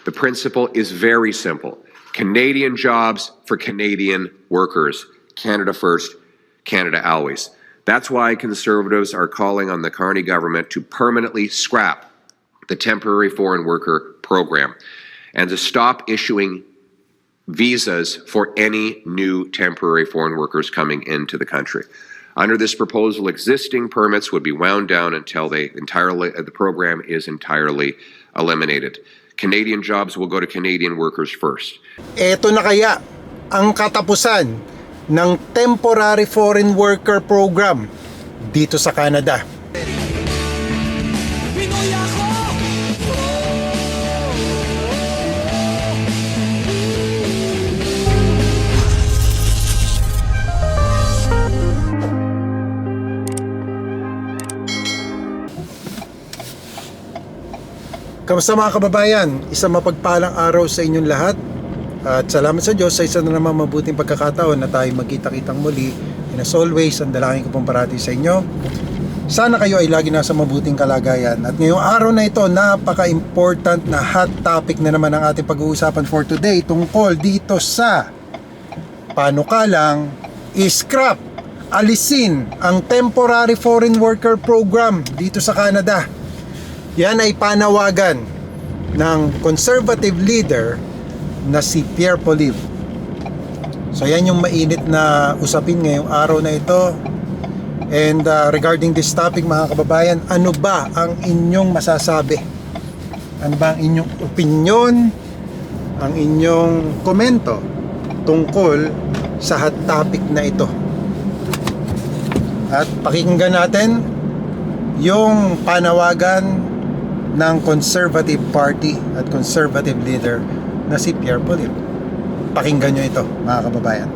The principle is very simple. Canadian jobs for Canadian workers. Canada first, Canada always. That's why Conservatives are calling on the Carney government to permanently scrap the temporary foreign worker program and to stop issuing visas for any new temporary foreign workers coming into the country. Under this proposal, existing permits would be wound down until the program is entirely eliminated. Canadian jobs will go to Canadian workers first. Ito na kaya ang katapusan ng temporary foreign worker program dito sa Canada. Kamusta mga kababayan? Isang mapagpalang araw sa inyong lahat. At salamat sa Diyos sa isa na naman mabuting pagkakataon na tayo magkita-kitang muli. And as always, ang dalangin ko pong parati sa inyo. Sana kayo ay lagi nasa mabuting kalagayan. At ngayong araw na ito, napaka-important na hot topic na naman ang ating pag-uusapan for today tungkol dito sa panukalang i-scrap, alisin ang temporary foreign worker program dito sa Canada. Yan ay panawagan ng conservative leader na si Pierre Poilievre. So yan yung mainit na usapin ngayong araw na ito. And regarding this topic mga kababayan, ano ba ang inyong masasabi? Ano ba ang inyong opinion, ang inyong komento tungkol sa hot topic na ito? At pakinggan natin yung panawagan ng Conservative Party at Conservative Leader na si Pierre Poilievre. Pakinggan nyo ito, mga kababayan.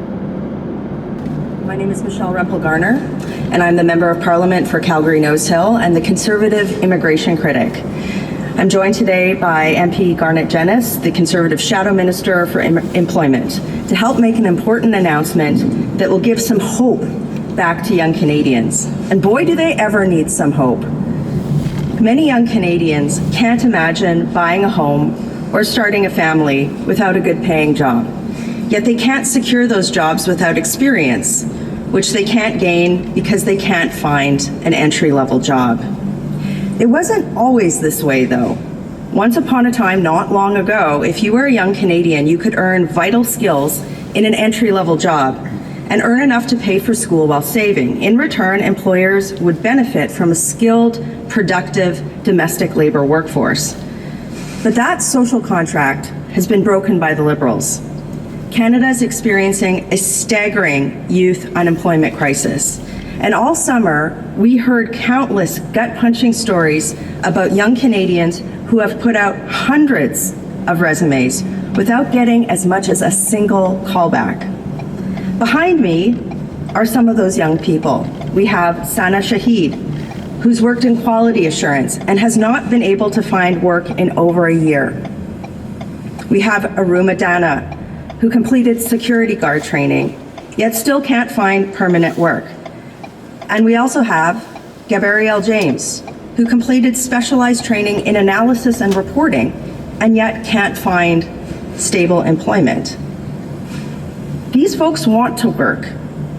My name is Michelle Rempel-Garner, and I'm the Member of Parliament for Calgary-Nose Hill and the Conservative Immigration Critic. I'm joined today by MP Garnet Jennis, the Conservative Shadow Minister for Employment, to help make an important announcement that will give some hope back to young Canadians. And boy, do they ever need some hope. Many young Canadians can't imagine buying a home or starting a family without a good paying job. Yet they can't secure those jobs without experience, which they can't gain because they can't find an entry-level job. It wasn't always this way though. Once upon a time, not long ago, if you were a young Canadian, you could earn vital skills in an entry-level job and earn enough to pay for school while saving. In return, employers would benefit from a skilled, productive domestic labor workforce. But that social contract has been broken by the Liberals. Canada is experiencing a staggering youth unemployment crisis. And all summer, we heard countless gut-punching stories about young Canadians who have put out hundreds of resumes without getting as much as a single callback. Behind me are some of those young people. We have Sana Shahid, who's worked in quality assurance and has not been able to find work in over a year. We have Aruma Dana, who completed security guard training, yet still can't find permanent work. And we also have Gabrielle James, who completed specialized training in analysis and reporting, and yet can't find stable employment. These folks want to work.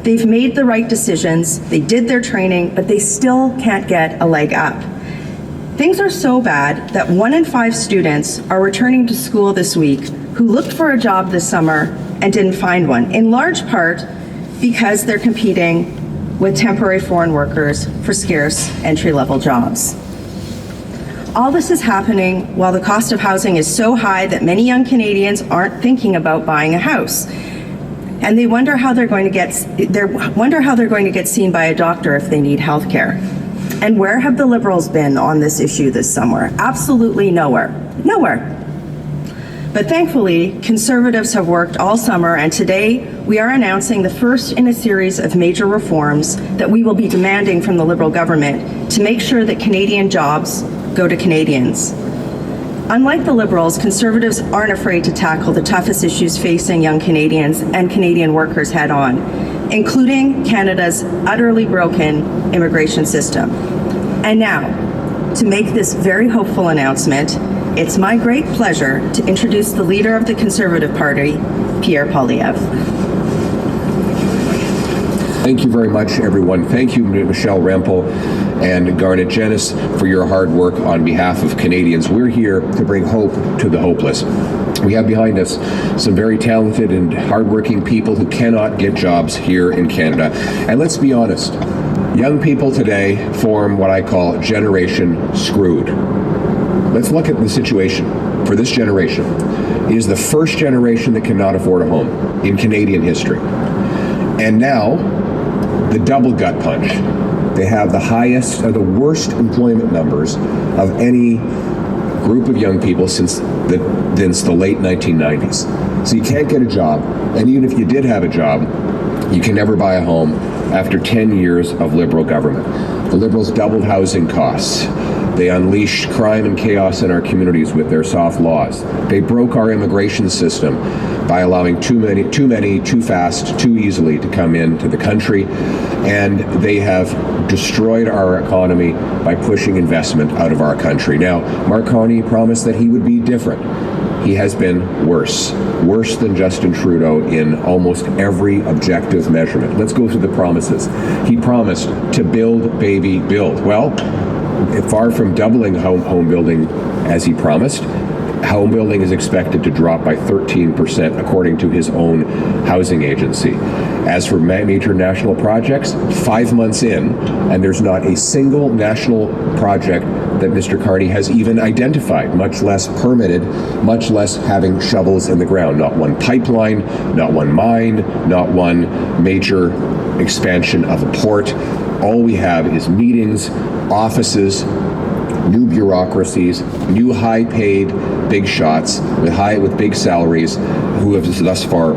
They've made the right decisions, they did their training, but they still can't get a leg up. Things are so bad that 1 in 5 students are returning to school this week who looked for a job this summer and didn't find one, in large part because they're competing with temporary foreign workers for scarce entry-level jobs. All this is happening while the cost of housing is so high that many young Canadians aren't thinking about buying a house. And they wonder how they're going to get seen by a doctor if they need health care. And where have the Liberals been on this issue this summer? Absolutely nowhere. Nowhere. But thankfully, Conservatives have worked all summer, and today we are announcing the first in a series of major reforms that we will be demanding from the Liberal government to make sure that Canadian jobs go to Canadians. Unlike the Liberals, Conservatives aren't afraid to tackle the toughest issues facing young Canadians and Canadian workers head on, including Canada's utterly broken immigration system. And now, to make this very hopeful announcement, it's my great pleasure to introduce the leader of the Conservative Party, Pierre Poilievre. Thank you very much, everyone. Thank you, Michelle Rempel and Garnet Jenis, for your hard work on behalf of Canadians. We're here to bring hope to the hopeless. We have behind us some very talented and hardworking people who cannot get jobs here in Canada. And let's be honest, young people today form what I call Generation Screwed. Let's look at the situation for this generation. It is the first generation that cannot afford a home in Canadian history. And now, the double gut punch. They have the highest or the worst employment numbers of any group of young people since the late 1990s. So you can't get a job, and even if you did have a job, you can never buy a home after 10 years of Liberal government. The Liberals doubled housing costs. They unleashed crime and chaos in our communities with their soft laws. They broke our immigration system by allowing too many, too fast, too easily to come into the country. And they have destroyed our economy by pushing investment out of our country. Now, Mark Carney promised that he would be different. He has been worse than Justin Trudeau in almost every objective measurement. Let's go through the promises. He promised to build, baby, build. Well, far from doubling home building as he promised, home building is expected to drop by 13%, according to his own housing agency. As for major national projects, 5 months in, and there's not a single national project that Mr. Carney has even identified, much less permitted, much less having shovels in the ground. Not one pipeline, not one mine, not one major expansion of a port. All we have is meetings, offices, new bureaucracies, new high-paid big shots with big salaries who have thus far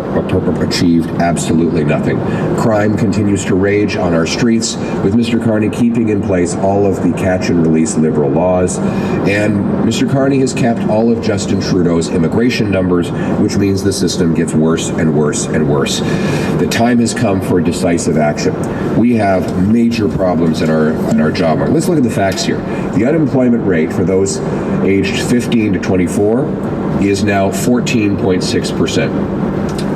achieved absolutely nothing. Crime continues to rage on our streets, with Mr. Carney keeping in place all of the catch-and-release Liberal laws. And Mr. Carney has kept all of Justin Trudeau's immigration numbers, which means the system gets worse and worse and worse. The time has come for decisive action. We have major problems in our job market. Let's look at the facts here. The unemployment rate for those aged 15 to 24 is now 14.6%.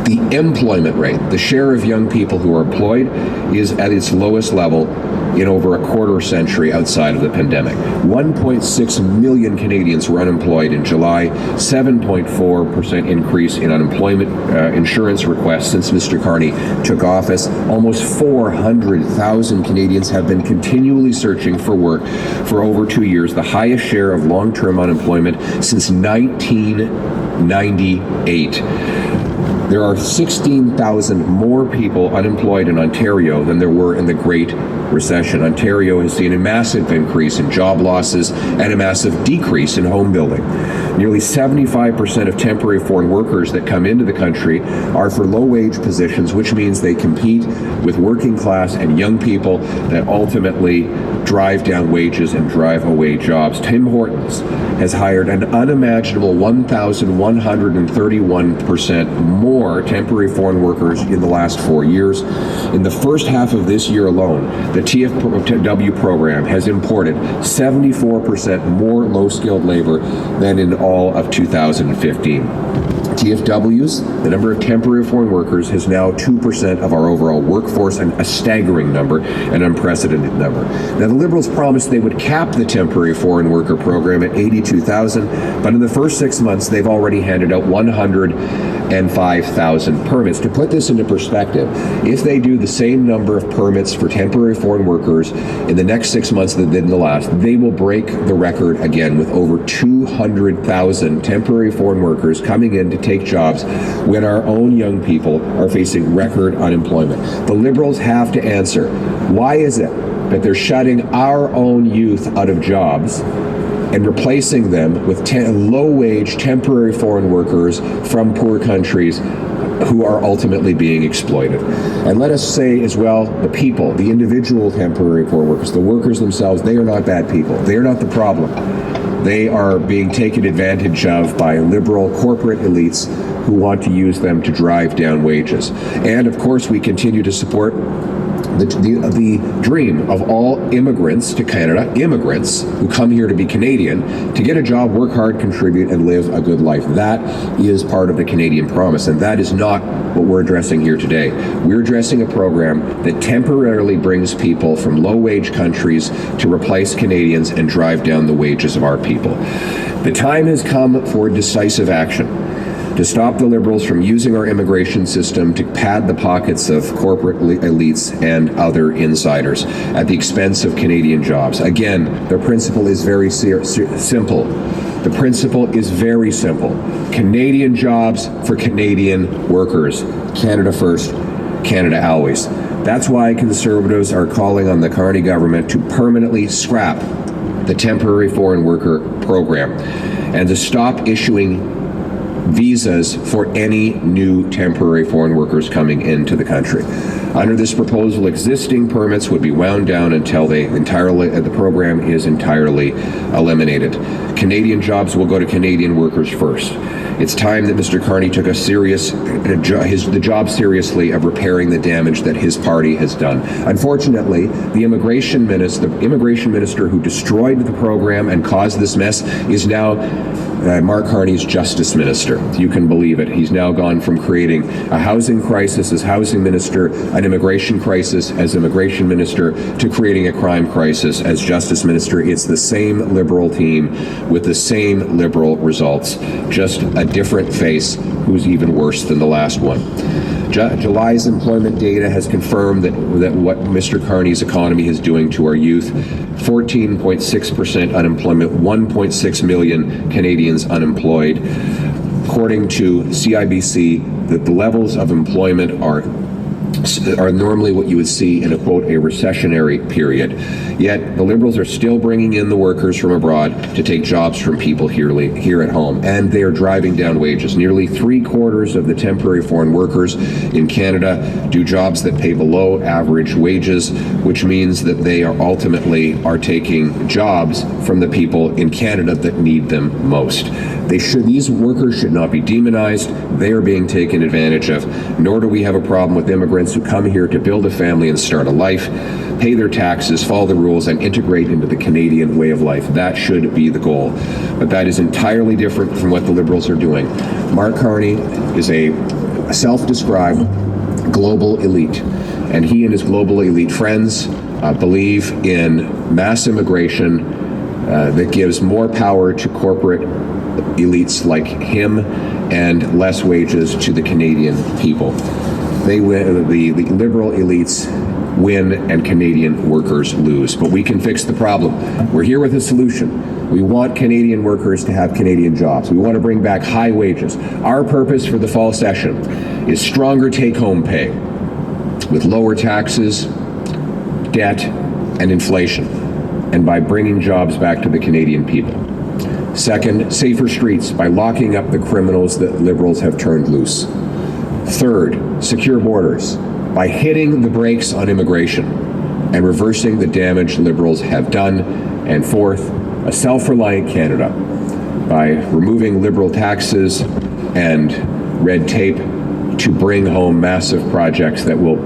The employment rate, the share of young people who are employed, is at its lowest level in over a quarter century outside of the pandemic. 1.6 million Canadians were unemployed in July, 7.4% increase in unemployment insurance requests since Mr. Carney took office. Almost 400,000 Canadians have been continually searching for work for over 2 years, the highest share of long-term unemployment since 1998. There are 16,000 more people unemployed in Ontario than there were in the Great Recession. Ontario has seen a massive increase in job losses and a massive decrease in home building. Nearly 75% of temporary foreign workers that come into the country are for low-wage positions, which means they compete with working class and young people that ultimately drive down wages and drive away jobs. Tim Hortons has hired an unimaginable 1,131% more temporary foreign workers in the last 4 years. In the first half of this year alone, the TFWP program has imported 74% more low-skilled labor than in all of 2015. TFWs, the number of temporary foreign workers, is now 2% of our overall workforce, and a staggering number, an unprecedented number. Now, the Liberals promised they would cap the temporary foreign worker program at 82,000, but in the first 6 months, they've already handed out 105,000 permits. To put this into perspective, if they do the same number of permits for temporary foreign workers in the next 6 months than they did in the last, they will break the record again, with over 200,000 temporary foreign workers coming in to take jobs when our own young people are facing record unemployment. The Liberals have to answer, why is it that they're shutting our own youth out of jobs and replacing them with low-wage temporary foreign workers from poor countries who are ultimately being exploited? And let us say as well, the people, the individual temporary foreign workers, the workers themselves, they are not bad people. They are not the problem. They are being taken advantage of by Liberal corporate elites who want to use them to drive down wages. And of course, we continue to support the dream of all immigrants to Canada, immigrants who come here to be Canadian, to get a job, work hard, contribute, and live a good life. That is part of the Canadian promise, and that is not what we're addressing here today. We're addressing a program that temporarily brings people from low-wage countries to replace Canadians and drive down the wages of our people. The time has come for decisive action to stop the Liberals from using our immigration system to pad the pockets of corporate elites and other insiders at the expense of Canadian jobs. Again, the principle is very simple. The principle is very simple. Canadian jobs for Canadian workers. Canada first, Canada always. That's why Conservatives are calling on the Carney government to permanently scrap the temporary foreign worker program and to stop issuing visas for any new temporary foreign workers coming into the country. Under this proposal, existing permits would be wound down until the program is entirely eliminated. Canadian jobs will go to Canadian workers first. It's time that Mr. Carney took the job seriously of repairing the damage that his party has done. Unfortunately, the immigration minister who destroyed the program and caused this mess is now Mark Carney's justice minister. You can believe it. He's now gone from creating a housing crisis as housing minister, an immigration crisis as immigration minister, to creating a crime crisis as justice minister. It's the same Liberal team with the same Liberal results, just a different face who's even worse than the last one. July's employment data has confirmed that what Mr. Carney's economy is doing to our youth, 14.6% unemployment, 1.6 million Canadians unemployed. According to CIBC, the levels of employment are normally what you would see in a, quote, a recessionary period. Yet the Liberals are still bringing in the workers from abroad to take jobs from people here at home, and they are driving down wages. Nearly 3/4 of the temporary foreign workers in Canada do jobs that pay below average wages, which means that they are ultimately taking jobs from the people in Canada that need them most. These workers should not be demonized. They are being taken advantage of. Nor do we have a problem with immigrants who come here to build a family and start a life, pay their taxes, follow the rules, and integrate into the Canadian way of life. That should be the goal. But that is entirely different from what the Liberals are doing. Mark Carney is a self-described global elite, and he and his global elite friends believe in mass immigration that gives more power to corporate elites like him and less wages to the Canadian people. They win, the Liberal elites win and Canadian workers lose. But we can fix the problem. We're here with a solution. We want Canadian workers to have Canadian jobs. We want to bring back high wages. Our purpose for the fall session is stronger take-home pay with lower taxes, debt, and inflation, and by bringing jobs back to the Canadian people. Second, safer streets by locking up the criminals that Liberals have turned loose. Third, secure borders by hitting the brakes on immigration and reversing the damage Liberals have done. And fourth, a self-reliant Canada by removing Liberal taxes and red tape to bring home massive projects that will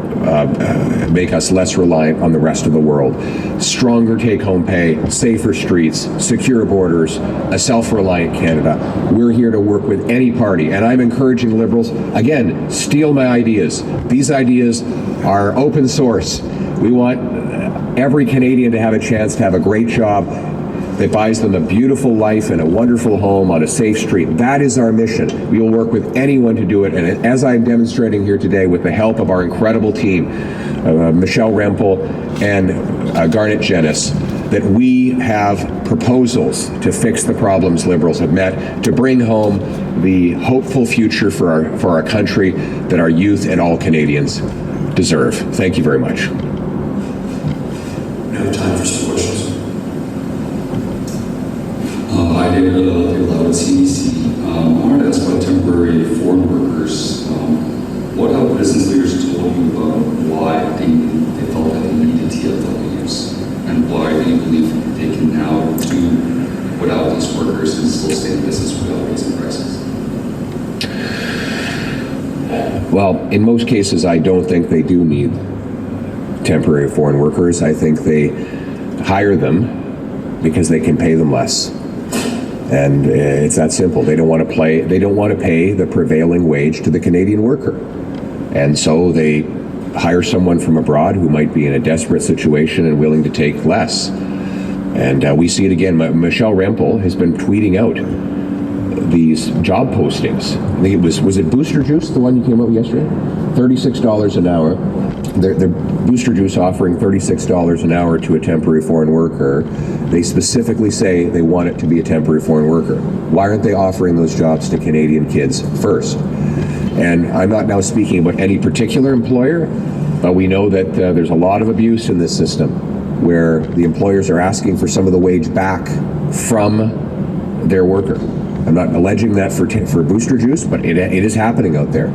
make us less reliant on the rest of the world. Stronger take-home pay, safer streets, secure borders, a self-reliant Canada. We're here to work with any party, and I'm encouraging Liberals, again, steal my ideas. These ideas are open source. We want every Canadian to have a chance to have a great job that buys them a beautiful life and a wonderful home on a safe street. That is our mission. We will work with anyone to do it. And as I'm demonstrating here today with the help of our incredible team, Michelle Rempel and Garnet Jenis, that we have proposals to fix the problems Liberals have met, to bring home the hopeful future for our country that our youth and all Canadians deserve. Thank you very much. We have time for some questions. Hi, David, David CDC. I wanted to ask about temporary foreign workers. What have business leaders told you about why they felt that they needed TFWs, and why do you believe they can now do without these workers and still stay in business without raising prices? Well, in most cases, I don't think they do need temporary foreign workers. I think they hire them because they can pay them less. And it's that simple. They don't want to pay the prevailing wage to the Canadian worker. And so they hire someone from abroad who might be in a desperate situation and willing to take less. And we see it again. Michelle Rempel has been tweeting out these job postings. I think was it Booster Juice, the one you came up with yesterday? $36 an hour. They're Booster Juice offering $36 an hour to a temporary foreign worker. They specifically say they want it to be a temporary foreign worker. Why aren't they offering those jobs to Canadian kids first? And I'm not now speaking about any particular employer, but we know that there's a lot of abuse in this system where the employers are asking for some of the wage back from their worker. I'm not alleging that for Booster Juice, but it is happening out there.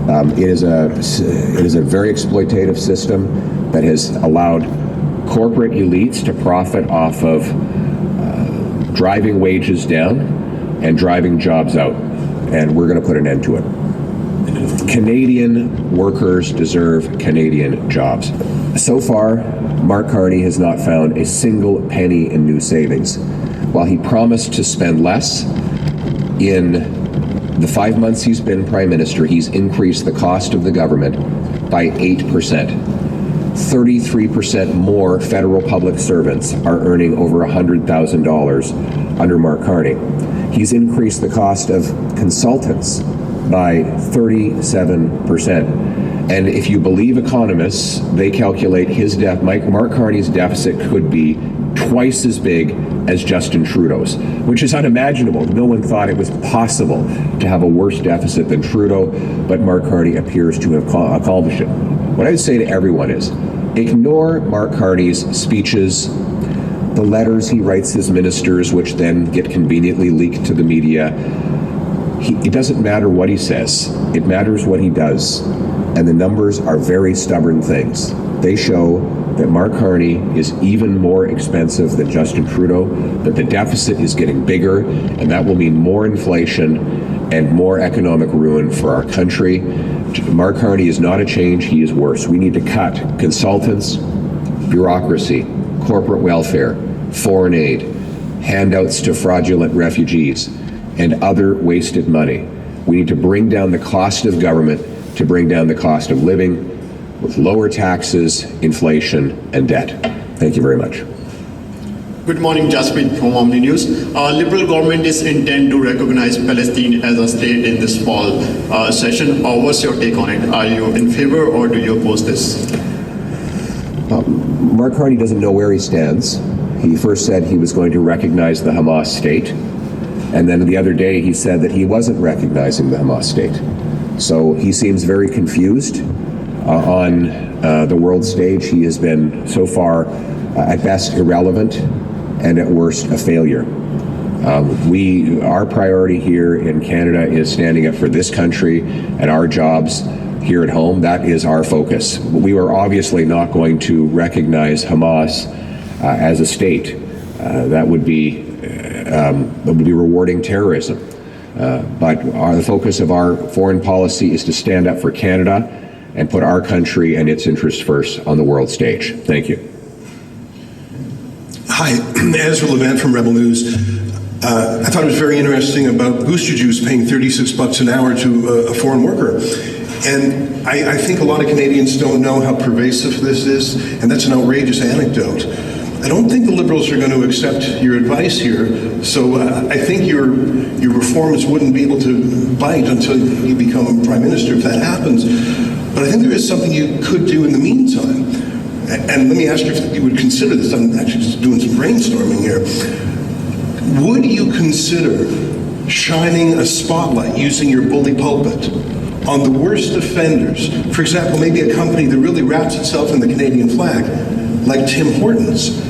It is a very exploitative system that has allowed corporate elites to profit off of driving wages down and driving jobs out, and we're going to put an end to it. Canadian workers deserve Canadian jobs. So far, Mark Carney has not found a single penny in new savings. While he promised to spend less, in the 5 months he's been Prime Minister, he's increased the cost of the government by 8%. 33% more federal public servants are earning over $100,000 under Mark Carney. He's increased the cost of consultants by 37%. And if you believe economists, they calculate Mark Carney's deficit could be twice as big as Justin Trudeau's, which is unimaginable. No one thought it was possible to have a worse deficit than Trudeau, but Mark Carney appears to have accomplished it. What I would say to everyone is, ignore Mark Carney's speeches, the letters he writes his ministers, which then get conveniently leaked to the media. It doesn't matter what he says, it matters what he does. And the numbers are very stubborn things. They show that Mark Carney is even more expensive than Justin Trudeau, that the deficit is getting bigger, and that will mean more inflation and more economic ruin for our country. Mark Carney is not a change, he is worse. We need to cut consultants, bureaucracy, corporate welfare, foreign aid, handouts to fraudulent refugees, and other wasted money. We need to bring down the cost of government to bring down the cost of living with lower taxes, inflation, and debt. Thank you very much. Good morning, Jaspreet from Omni News. Liberal government is intent to recognize Palestine as a state in this fall session. What's your take on it? Are you in favor or do you oppose this? Mark Carney doesn't know where he stands. He first said he was going to recognize the Hamas state, and then the other day he said that he wasn't recognizing the Hamas state. So he seems very confused on the world stage. He has been, so far, at best irrelevant, and at worst a failure. Our priority here in Canada is standing up for this country and our jobs here at home. That is our focus. We are obviously not going to recognize Hamas as a state. That would be rewarding terrorism. But the focus of our foreign policy is to stand up for Canada and put our country and its interests first on the world stage. Thank you. Hi, Ezra Levant from Rebel News. I thought it was very interesting about Booster Juice paying $36 an hour to a foreign worker. And I think a lot of Canadians don't know how pervasive this is, and that's an outrageous anecdote. I don't think the Liberals are going to accept your advice here, so I think your reforms wouldn't be able to bite until you become Prime Minister if that happens. But I think there is something you could do in the meantime. And let me ask you if you would consider this. I'm actually just doing some brainstorming here. Would you consider shining a spotlight using your bully pulpit on the worst offenders? For example, maybe a company that really wraps itself in the Canadian flag, like Tim Hortons.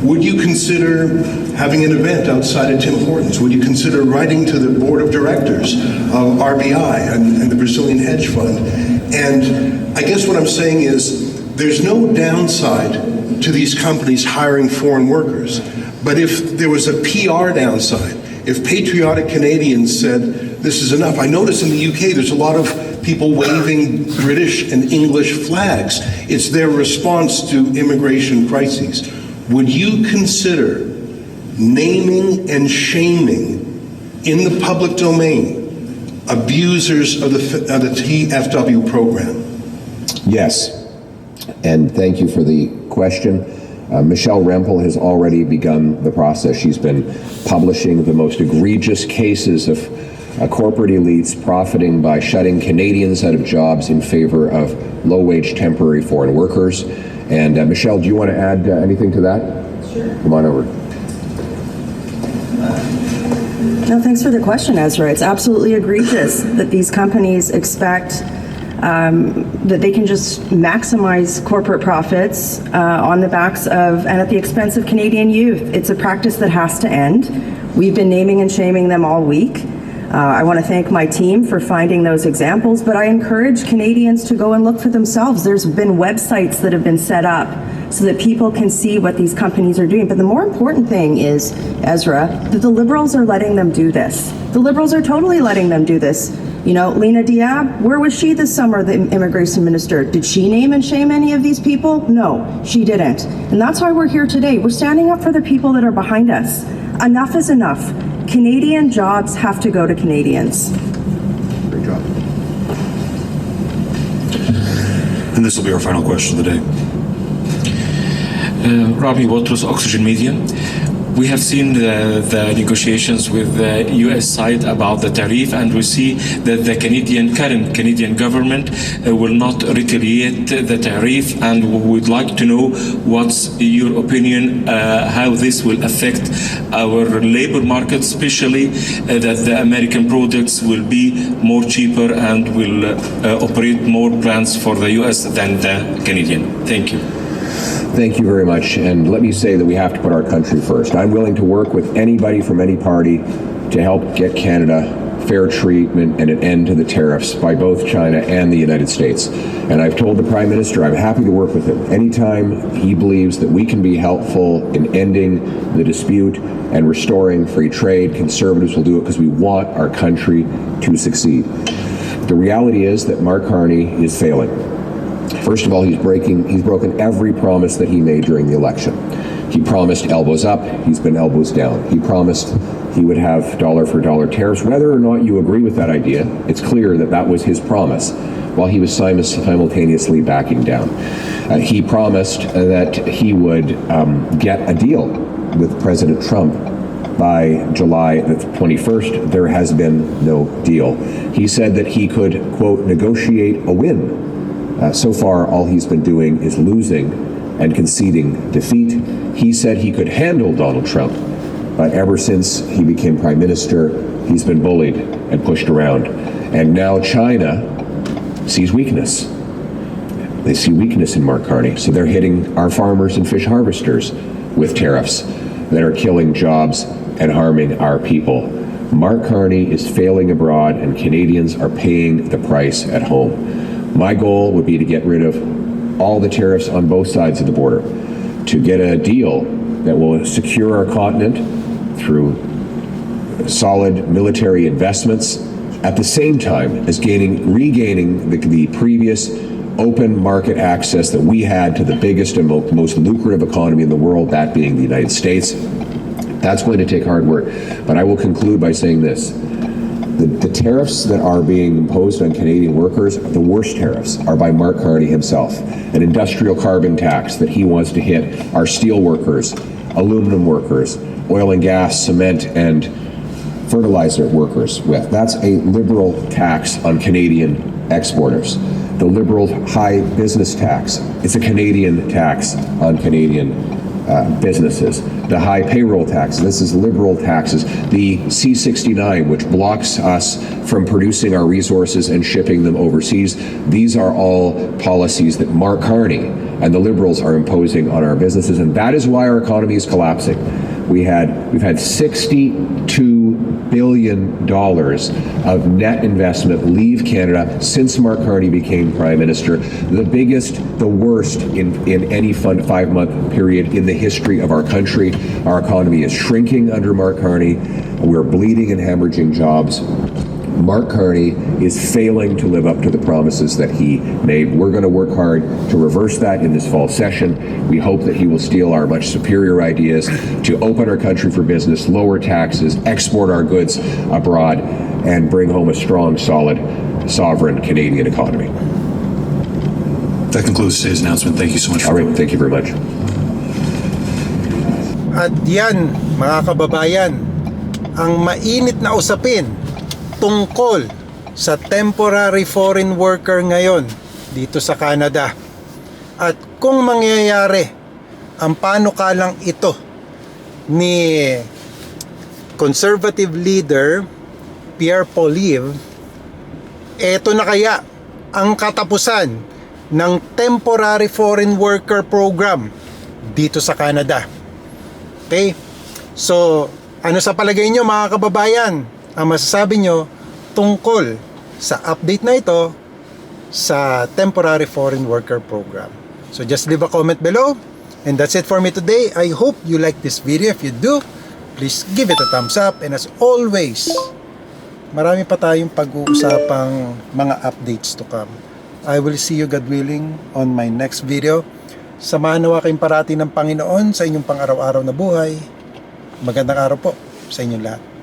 Would you consider having an event outside of Tim Hortons? Would you consider writing to the board of directors of RBI and the Brazilian hedge fund? And I guess what I'm saying is there's no downside to these companies hiring foreign workers. But if there was a PR downside, if patriotic Canadians said, this is enough. I notice in the UK there's a lot of people waving British and English flags. It's their response to immigration crises. Would you consider naming and shaming in the public domain abusers of the TFW program? Yes, and thank you for the question. Michelle Rempel has already begun the process. She's been publishing the most egregious cases of corporate elites profiting by shutting Canadians out of jobs in favor of low-wage temporary foreign workers. And Michelle, do you want to add anything to that? Sure. Come on over. No, thanks for the question, Ezra. It's absolutely egregious that these companies expect that they can just maximize corporate profits on the backs of and at the expense of Canadian youth. It's a practice that has to end. We've been naming and shaming them all week. I want to thank my team for finding those examples, but I encourage Canadians to go and look for themselves. There's been websites that have been set up so that people can see what these companies are doing. But the more important thing is, Ezra, that the Liberals are letting them do this. The Liberals are totally letting them do this. You know, Lena Diab, where was she this summer, the immigration minister? Did she name and shame any of these people? No, she didn't. And that's why we're here today. We're standing up for the people that are behind us. Enough is enough. Canadian jobs have to go to Canadians. Great job. And this will be our final question of the day. Robbie Waters, Oxygen Media. We have seen the negotiations with the U.S. side about the tariff, and we see that the current Canadian government will not retaliate the tariff, and we would like to know what's your opinion, how this will affect our labor market, especially that the American products will be more cheaper and will operate more plants for the U.S. than the Canadian. Thank you. Thank you very much, and let me say that we have to put our country first. I'm willing to work with anybody from any party to help get Canada fair treatment and an end to the tariffs by both China and the United States. And I've told the Prime Minister I'm happy to work with him anytime he believes that we can be helpful in ending the dispute and restoring free trade. Conservatives will do it because we want our country to succeed. The reality is that Mark Carney is failing. First of all, he's broken every promise that he made during the election. He promised elbows up, he's been elbows down. He promised he would have dollar for dollar tariffs. Whether or not you agree with that idea, it's clear that that was his promise, while he was simultaneously backing down. He promised that he would get a deal with President Trump by July the 21st. There has been no deal. He said that he could, quote, negotiate a win. So far, all he's been doing is losing and conceding defeat. He said he could handle Donald Trump, but ever since he became Prime Minister, he's been bullied and pushed around. And now China sees weakness. They see weakness in Mark Carney, so they're hitting our farmers and fish harvesters with tariffs that are killing jobs and harming our people. Mark Carney is failing abroad, and Canadians are paying the price at home. My goal would be to get rid of all the tariffs on both sides of the border, to get a deal that will secure our continent through solid military investments, at the same time as regaining the previous open market access that we had to the biggest and most lucrative economy in the world, that being the United States. That's going to take hard work, but I will conclude by saying this. The tariffs that are being imposed on Canadian workers, the worst tariffs, are by Mark Carney himself. An industrial carbon tax that he wants to hit our steel workers, aluminum workers, oil and gas, cement, and fertilizer workers with. That's a Liberal tax on Canadian exporters. The Liberal high business tax, it's a Canadian tax on Canadian businesses. The high payroll tax, this is Liberal taxes. The C-69, which blocks us from producing our resources and shipping them overseas. These are all policies that Mark Carney and the Liberals are imposing on our businesses, and that is why our economy is collapsing. We've had $62 billion of net investment leave Canada since Mark Carney became Prime Minister, the biggest, the worst in any 5-month period in the history of our country. Our economy is shrinking under Mark Carney. We're bleeding and hemorrhaging jobs. Mark Carney is failing to live up to the promises that he made. We're going to work hard to reverse that in this fall session. We hope that he will steal our much superior ideas to open our country for business, lower taxes, export our goods abroad, and bring home a strong, solid, sovereign Canadian economy. That concludes today's announcement. Thank you so much for All right, thank you very much. At yan, mga kababayan, ang mainit na usapin tungkol sa temporary foreign worker ngayon dito sa Canada. At kung mangyayari ang panukalang ito ni Conservative Leader Pierre Poilievre, eto na kaya ang katapusan ng temporary foreign worker program dito sa Canada. Okay? So, ano sa palagay nyo mga kababayan? Ang masasabi nyo tungkol sa update na ito sa temporary foreign worker program. So just leave a comment below. And that's it for me today. I hope you like this video. If you do, please give it a thumbs up. And as always, marami pa tayong pag-uusapang mga updates to come. I will see you, God willing, on my next video. Samahan nawa kayong parati ng Panginoon sa inyong pang-araw-araw na buhay. Magandang araw po sa inyong lahat.